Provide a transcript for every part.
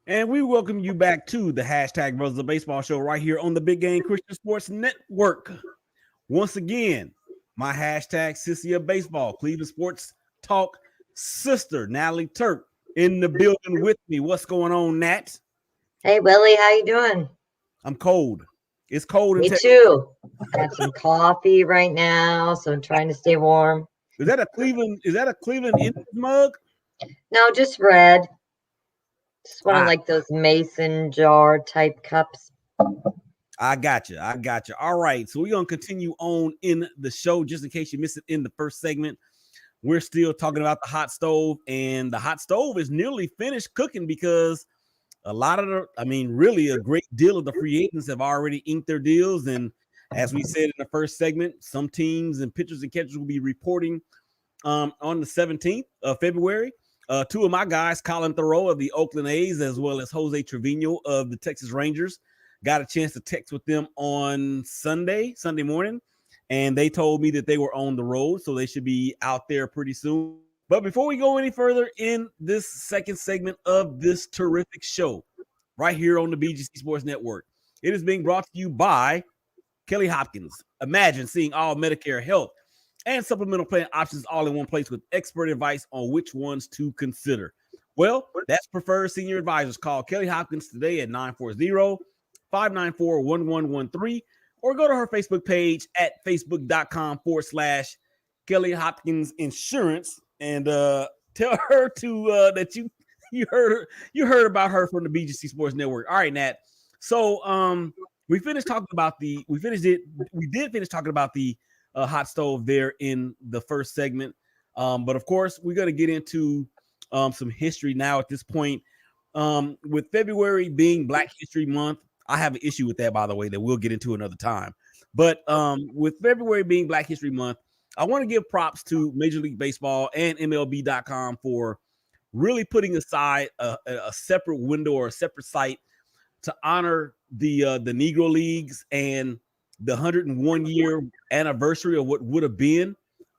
And we welcome you back to the hashtag Brothers of Baseball show right here on the Big Game Christian Sports Network. Once again, my hashtag sissy of baseball, Cleveland Sports Talk sister, Natalie Turk, in the building with me. What's going on, Nat? Hey Willie, how you doing? I'm cold. It's cold in Me Texas. too. Got some coffee right now, so I'm trying to stay warm. Is that a Cleveland? Is that a Cleveland Indians mug? No, just red. Just one of Ah, like those mason jar type cups. I got you. I got you. All right. So we're going to continue on in the show just in case you missed it in the first segment. We're still talking about the hot stove, and the hot stove is nearly finished cooking because really a great deal of the free agents have already inked their deals. And as we said in the first segment, some teams and pitchers and catchers will be reporting on the 17th of February. Two of my guys, Colin Thoreau of the Oakland A's, as well as Jose Trevino of the Texas Rangers, got a chance to text with them on Sunday morning, and they told me that they were on the road, so they should be out there pretty soon. But before we go any further in this second segment of this terrific show, right here on the BGC Sports Network, it is being brought to you by Kelly Hopkins. Imagine seeing all Medicare, health, and supplemental plan options all in one place with expert advice on which ones to consider. Well, that's Preferred Senior Advisors. Call Kelly Hopkins today at 940-594-1113 or go to her Facebook page at facebook.com/Kelly Hopkins Insurance and tell her to that you heard about her from the BGC Sports Network. All right, Nat. So we did finish talking about the hot stove there in the first segment. But of course, we're going to get into some history now at this point. With February being Black History Month, I have an issue with that, by the way, that we'll get into another time. But with February being Black History Month, I want to give props to Major League Baseball and MLB.com for really putting aside a separate window or a separate site to honor the Negro Leagues and the 101 year anniversary of what would have been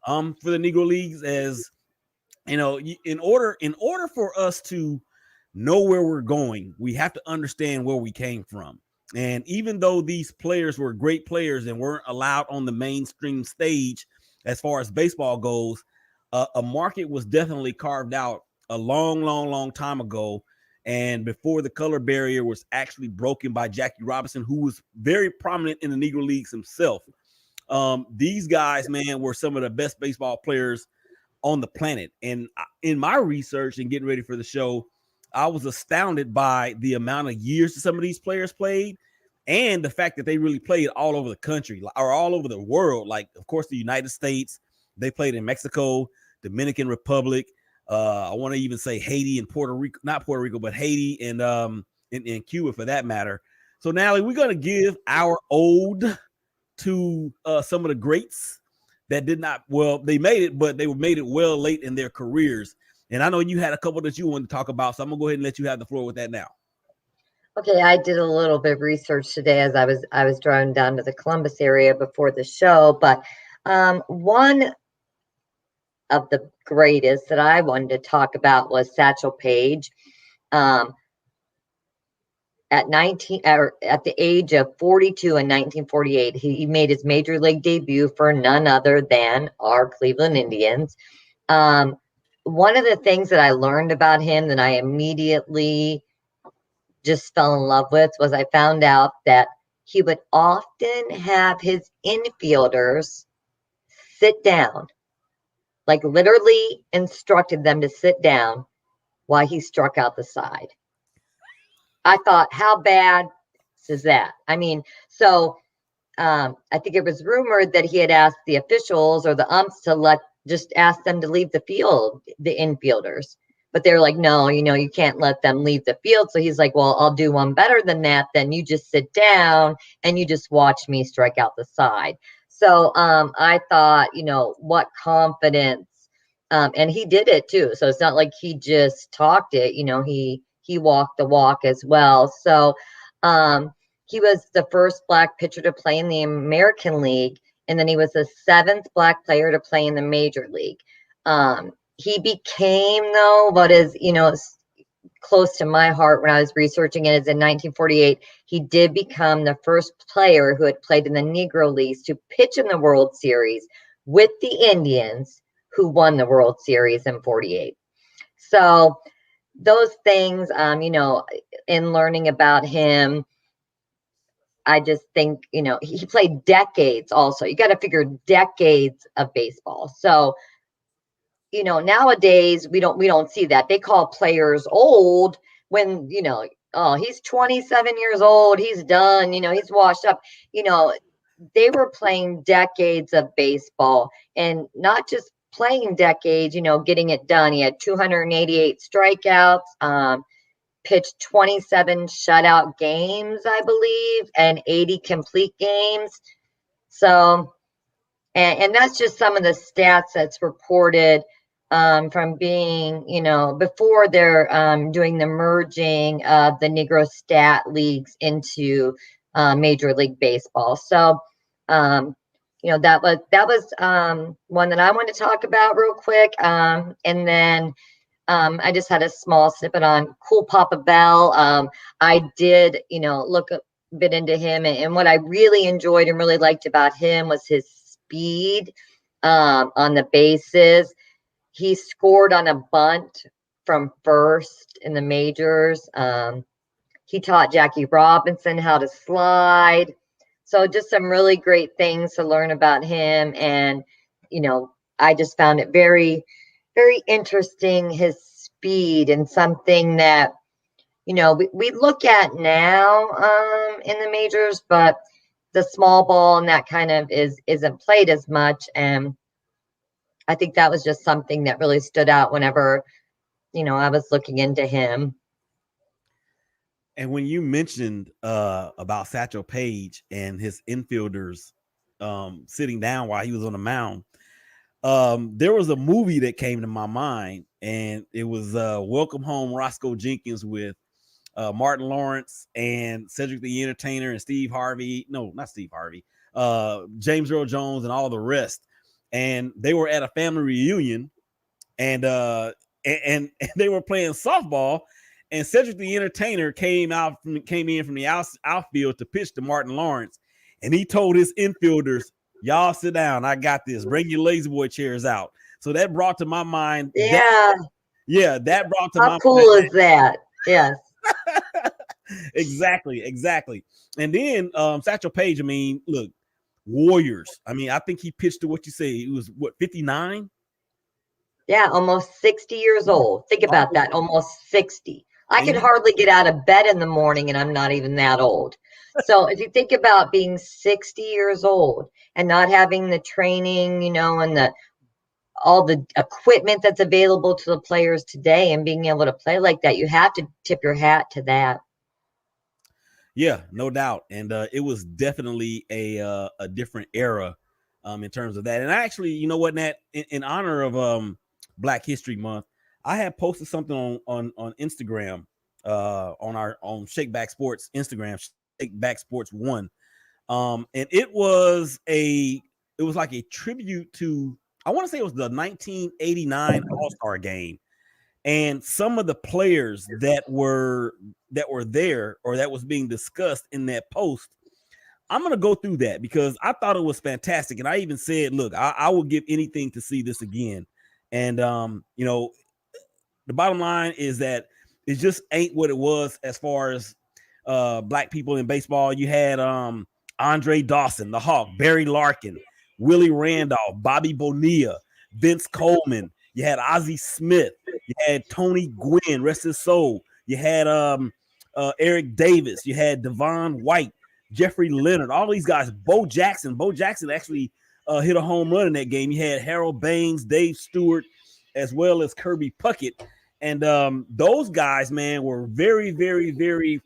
for the Negro Leagues. As you know, in order for us to know where we're going, we have to understand where we came from. And even though these players were great players and weren't allowed on the mainstream stage as far as baseball goes, a market was definitely carved out a long time ago, and before the color barrier was actually broken by Jackie Robinson, who was very prominent in the Negro Leagues himself. These guys, man, were some of the best baseball players on the planet. And in my research and getting ready for the show, I was astounded by the amount of years that some of these players played and the fact that they really played all over the country or all over the world. Like, of course, the United States, they played in Mexico, Dominican Republic, I want to even say Haiti and Puerto Rico, not Puerto Rico, but Haiti and Cuba for that matter. So, Natalie, we're going to give our ode to some of the greats that did not, well, they made it, but they made it well late in their careers. And I know you had a couple that you wanted to talk about, so I'm going to go ahead and let you have the floor with that now. Okay, I did a little bit of research today as I was driving down to the Columbus area before the show, but one of the greatest that I wanted to talk about was Satchel Paige. At the age of 42 in 1948, he made his major league debut for none other than our Cleveland Indians. One of the things that I learned about him that I immediately just fell in love with was I found out that he would often have his infielders sit down, like literally instructed them to sit down while he struck out the side. I thought, how bad is that? I mean, so I think it was rumored that he had asked the officials or the umps to just ask them to leave the field, the infielders. But they were like, no, you can't let them leave the field. So he's like, well, I'll do one better than that. Then you just sit down and you just watch me strike out the side. So I thought, what confidence. And he did it too. So it's not like he just talked it, he walked the walk as well. So he was the first Black pitcher to play in the American League. And then he was the 7th Black player to play in the Major League. He became, though, what is, close to my heart when I was researching it is in 1948, he did become the first player who had played in the Negro Leagues to pitch in the World Series with the Indians, who won the World Series in 48. So those things, in learning about him, I just think, he played decades also. You got to figure decades of baseball. So, nowadays we don't see that. They call players old when, oh, he's 27 years old, he's done, he's washed up. They were playing decades of baseball, and not just playing decades, getting it done. He had 288 strikeouts, pitched 27 shutout games, I believe, and 80 complete games. So, and that's just some of the stats that's reported from being, before they're doing the merging of the Negro Stat Leagues into Major League Baseball. So, that was one that I want to talk about real quick. And then I just had a small snippet on Cool Papa Bell. I did, look a bit into him, and what I really enjoyed and really liked about him was his speed on the bases. He scored on a bunt from first in the majors. He taught Jackie Robinson how to slide. So just some really great things to learn about him. And, I just found it very, very interesting, his speed, and something that, we look at now in the majors, but the small ball and that kind of isn't played as much. And I think that was just something that really stood out whenever, I was looking into him. And when you mentioned about Satchel Paige and his infielders sitting down while he was on the mound, there was a movie that came to my mind, and it was Welcome Home, Roscoe Jenkins, with Martin Lawrence and Cedric the Entertainer and Steve Harvey. No, not Steve Harvey. James Earl Jones and all the rest. And they were at a family reunion, and they were playing softball. And Cedric the Entertainer came in from the outfield to pitch to Martin Lawrence, and he told his infielders, "Y'all sit down. I got this. Bring your lazy boy chairs out." So that brought to my mind. Yeah. That brought to my mind. How cool is that? Yes. Exactly. And then Satchel Paige, I mean, look, Warriors. I mean, I think he pitched to what you say. It was 59? Yeah, almost 60 years old. Think about that. Almost 60. I could hardly get out of bed in the morning, and I'm not even that old. So if you think about being 60 years old and not having the training, and all the equipment that's available to the players today, and being able to play like that, you have to tip your hat to that. Yeah, no doubt. And it was definitely a different era in terms of that. And I actually, you know what, Nat, in honor of Black History Month, I had posted something on Instagram, on Shake Back Sports Instagram, Shake Back Sports 1. And it was like a tribute to, I want to say it was the 1989 All-Star game. And some of the players that were there, or that was being discussed in that post, I'm going to go through that because I thought it was fantastic. And I even said, look, I will give anything to see this again. And, the bottom line is that it just ain't what it was as far as Black people in baseball. You had Andre Dawson, the Hawk, Barry Larkin, Willie Randolph, Bobby Bonilla, Vince Coleman. You had Ozzie Smith. You had Tony Gwynn, rest his soul. You had Eric Davis. You had Devon White, Jeffrey Leonard, all these guys. Bo Jackson. Bo Jackson actually hit a home run in that game. You had Harold Baines, Dave Stewart, as well as Kirby Puckett. And those guys, man, were very, very, very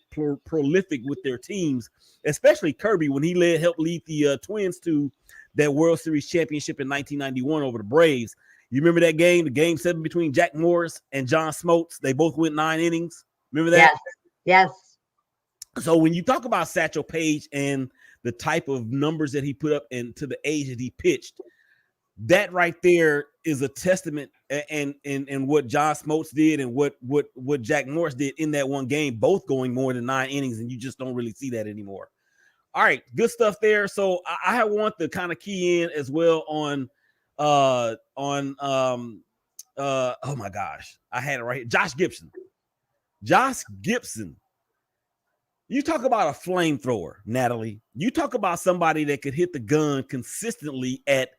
prolific with their teams, especially Kirby when he helped lead the Twins to that World Series championship in 1991 over the Braves. You remember that game, the game 7 between Jack Morris and John Smoltz? They both went 9 innings. Remember that? Yes. So when you talk about Satchel Paige and the type of numbers that he put up and to the age that he pitched, that right there is a testament and what John Smoltz did and what Jack Morris did in that one game, both going more than 9 innings, and you just don't really see that anymore. All right, good stuff there. So I want to kind of key in as well on oh my gosh, I had it right here. Josh Gibson. You talk about a flamethrower, Natalie. You talk about somebody that could hit the gun consistently at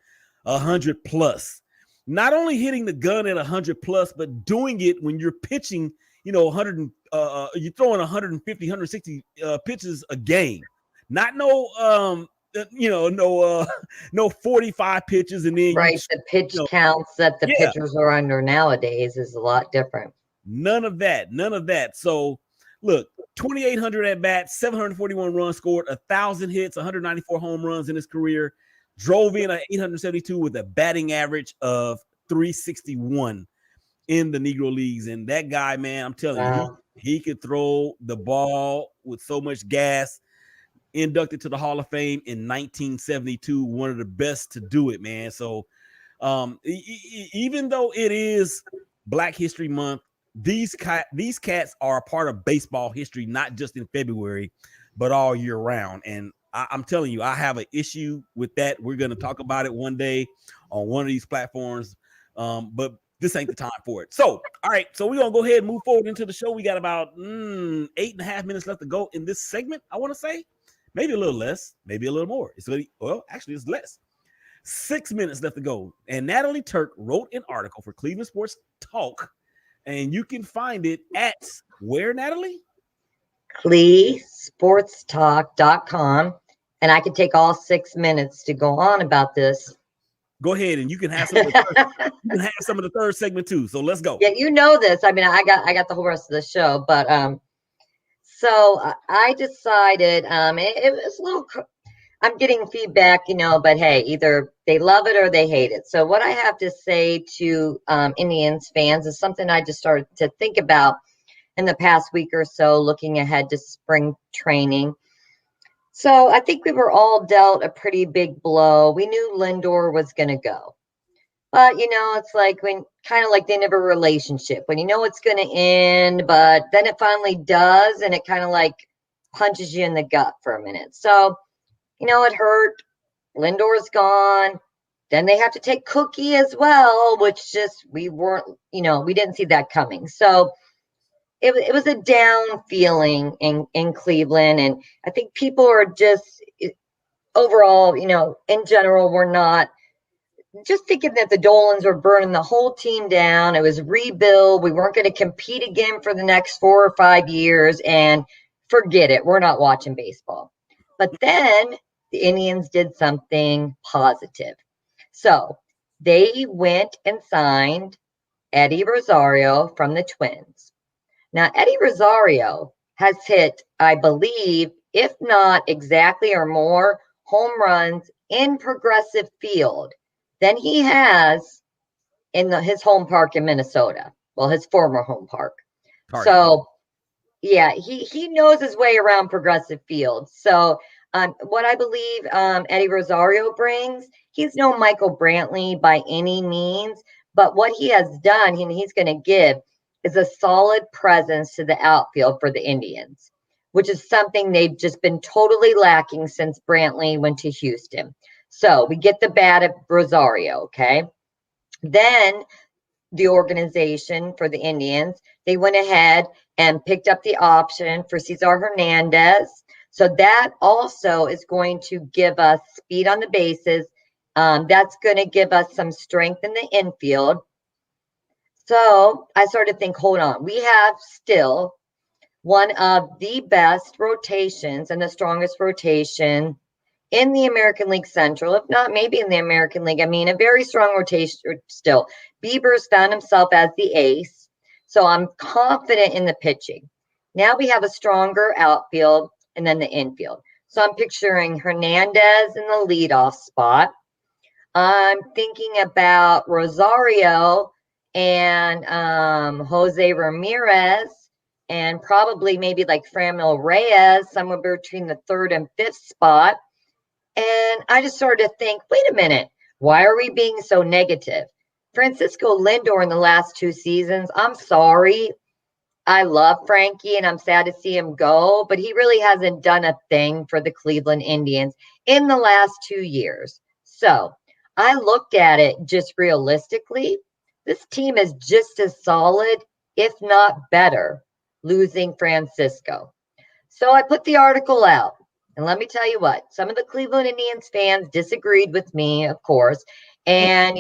100 plus. Not only hitting the gun at 100 plus, but doing it when you're pitching, 100, you're throwing 150, 160 pitches a game. Not no 45 pitches and then right. The pitch counts that the pitchers are under nowadays is a lot different. None of that. So look, 2,800 at bats, 741 runs scored, 1,000 hits, 194 home runs in his career. Drove in at 872 with a batting average of 361 in the Negro Leagues. And that guy, man, I'm telling you, he could throw the ball with so much gas. Inducted to the Hall of Fame in 1972, one of the best to do it, man. So even though it is Black History Month, these cats are a part of baseball history, not just in February, but all year round. And I'm telling you, I have an issue with that. We're going to talk about it one day on one of these platforms, but this ain't the time for it. So, all right. So we're going to go ahead and move forward into the show. We got about 8.5 minutes left to go in this segment, I want to say. Maybe a little less, maybe a little more. It's less. 6 minutes left to go. And Natalie Turk wrote an article for Cleveland Sports Talk, and you can find it at where, Natalie? CleeSportsTalk.com. And I could take all 6 minutes to go on about this. Go ahead, and you can have some of the third segment too. So let's go. Yeah, you know this. I mean, I got the whole rest of the show, but so I decided, it was a little, I'm getting feedback, but hey, either they love it or they hate it. So what I have to say to Indians fans is something I just started to think about in the past week or so, looking ahead to spring training. So I think we were all dealt a pretty big blow. We knew Lindor was going to go. But, it's like kind of like the end of a relationship when you know it's going to end, but then it finally does. And it kind of like punches you in the gut for a minute. So, it hurt. Lindor's gone. Then they have to take Cookie as well, which just, we didn't see that coming. So it was a down feeling in Cleveland. And I think people are just overall, in general, we're not just thinking that the Dolans were burning the whole team down. It was rebuild. We weren't going to compete again for the next 4 or 5 years, and forget it. We're not watching baseball. But then the Indians did something positive. So they went and signed Eddie Rosario from the Twins. Now, Eddie Rosario has hit, I believe, if not exactly or more home runs in Progressive Field than he has in his home park in Minnesota. Well, his former home park. So, yeah, he knows his way around Progressive Field. So, what I believe Eddie Rosario brings, he's no Michael Brantley by any means, but what he has done and he's going to give is a solid presence to the outfield for the Indians, which is something they've just been totally lacking since Brantley went to Houston. So we get the bat of Rosario, okay? Then the organization for the Indians, they went ahead and picked up the option for Cesar Hernandez. So that also is going to give us speed on the bases. That's going to give us some strength in the infield. So I started to think, hold on, we have still one of the best rotations and the strongest rotation in the American League Central, if not maybe in the American League. I mean, a very strong rotation still. Bieber's found himself as the ace, so I'm confident in the pitching. Now we have a stronger outfield and then the infield. So I'm picturing Hernandez in the leadoff spot. I'm thinking about Rosario and Jose Ramirez and probably maybe like Franmil Reyes, somewhere between the 3rd and 5th spot. And I just started to think, wait a minute, why are we being so negative? Francisco Lindor in the last 2 seasons, I'm sorry. I love Frankie and I'm sad to see him go, but he really hasn't done a thing for the Cleveland Indians in the last 2 years. So I looked at it just realistically. This team is just as solid, if not better, losing Francisco. So I put the article out. And let me tell you what, some of the Cleveland Indians fans disagreed with me, of course. And,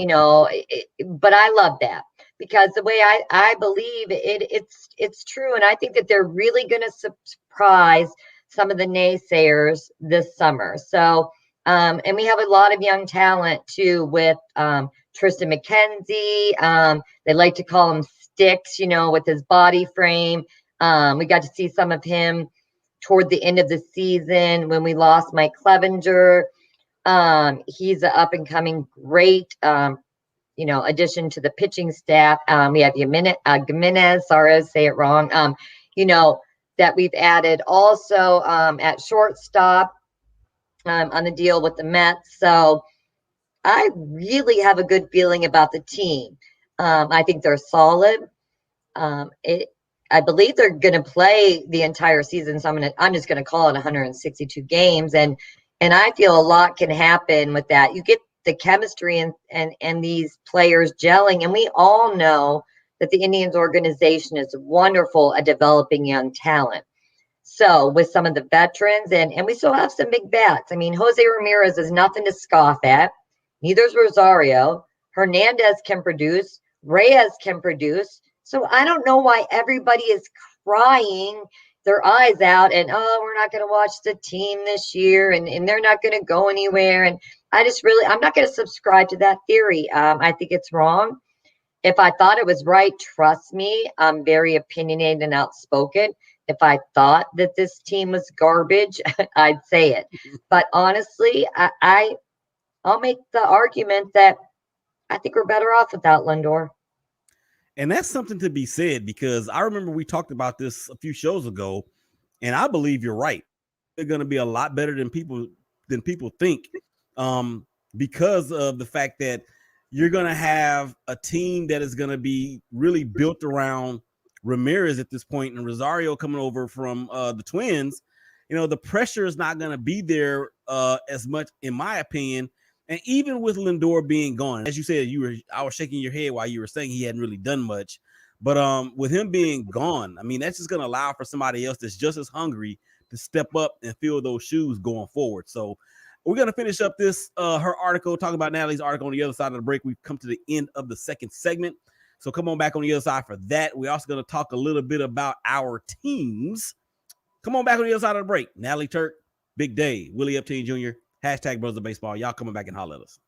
but I love that because the way I believe it's true. And I think that they're really going to surprise some of the naysayers this summer. So, and we have a lot of young talent too with Tristan McKenzie. They like to call him Sticks, with his body frame. We got to see some of him toward the end of the season when we lost Mike Clevenger. He's an up and coming great, addition to the pitching staff. We have Gimenez, sorry, I say it wrong. That we've added also at shortstop on the deal with the Mets. So I really have a good feeling about the team. I think they're solid. I believe they're going to play the entire season. So I'm just going to call it 162 games. And I feel a lot can happen with that. You get the chemistry and these players gelling. And we all know that the Indians organization is wonderful at developing young talent. So with some of the veterans and we still have some big bats. I mean, Jose Ramirez is nothing to scoff at. Neither is Rosario. Hernandez can produce. Reyes can produce. So I don't know why everybody is crying their eyes out and, we're not going to watch the team this year and they're not going to go anywhere. And I'm not going to subscribe to that theory. I think it's wrong. If I thought it was right, trust me, I'm very opinionated and outspoken. If I thought that this team was garbage, I'd say it. But honestly, I'll make the argument that I think we're better off without Lindor. And that's something to be said because I remember we talked about this a few shows ago, and I believe you're right. They're going to be a lot better than people think, because of the fact that you're going to have a team that is going to be really built around Ramirez at this point, and Rosario coming over from the Twins. The pressure is not going to be there as much, in my opinion. And even with Lindor being gone, as you said, I was shaking your head while you were saying he hadn't really done much. But with him being gone, I mean, that's just going to allow for somebody else that's just as hungry to step up and fill those shoes going forward. So we're going to finish up this her article, talking about Natalie's article on the other side of the break. We've come to the end of the second segment. So come on back on the other side for that. We're also going to talk a little bit about our teams. Come on back on the other side of the break. Natalie Turk, Big Day, Willie Epstein Jr., #Brothers of Baseball. Y'all coming back and holler at us.